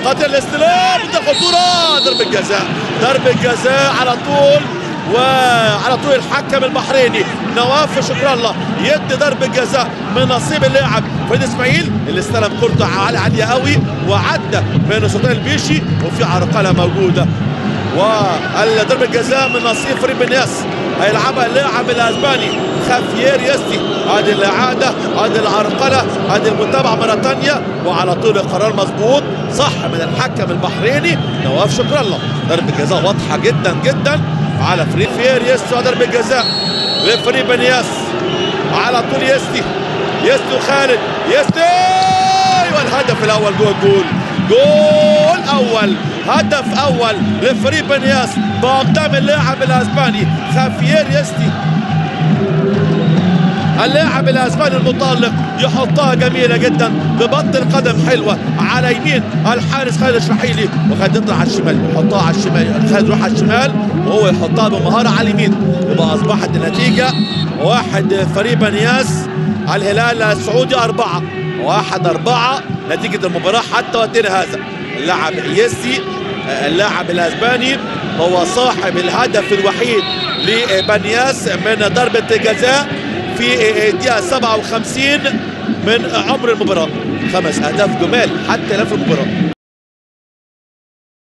قاتل الاستلام ده خطوره، ضربه جزاء، ضربه جزاء على طول، وعلى طول الحكم البحريني نواف شكر الله يدي ضربه جزاء من نصيب اللاعب فريد اسماعيل اللي استلم كرته عاليه قوي وعدى بين شوطين البيشي وفي عرقله موجوده. وضربه جزاء من نصيب فريد بنياس هيلعبها اللاعب الاسباني خافيير يستي. ادي الاعاده، ادي العرقله، ادي المتابعه مره ثانيه، وعلى طول القرار مظبوط صح من الحكم البحريني نواف شكر الله. ضربه جزاء واضحه جدا جدا على فريق فير يستي، وضربه جزاء لفريق بنياس على طول يستي وخالد يستي، والهدف الاول جوه الجول، جول اول، هدف اول لفريق بنياس باقدام اللاعب الاسباني خافيير يستي. اللاعب الاسباني المتالق يحطها جميله جدا ببط القدم حلوه على يمين الحارس خالد الشرحيلي، وخالد يطلع على الشمال يحطها على الشمال، خالد يروح على الشمال وهو يحطها بمهاره على اليمين. يبقى اصبحت النتيجه 1 فريق بنياس الهلال السعودي 4 نتيجه المباراه حتى وقتنا هذا. اللاعب يسي اللاعب الاسباني هو صاحب الهدف الوحيد لبنياس من ضربه جزاء في الدقيقة 57 من عمر المباراة. 5 أهداف جمال حتى لا في المباراة.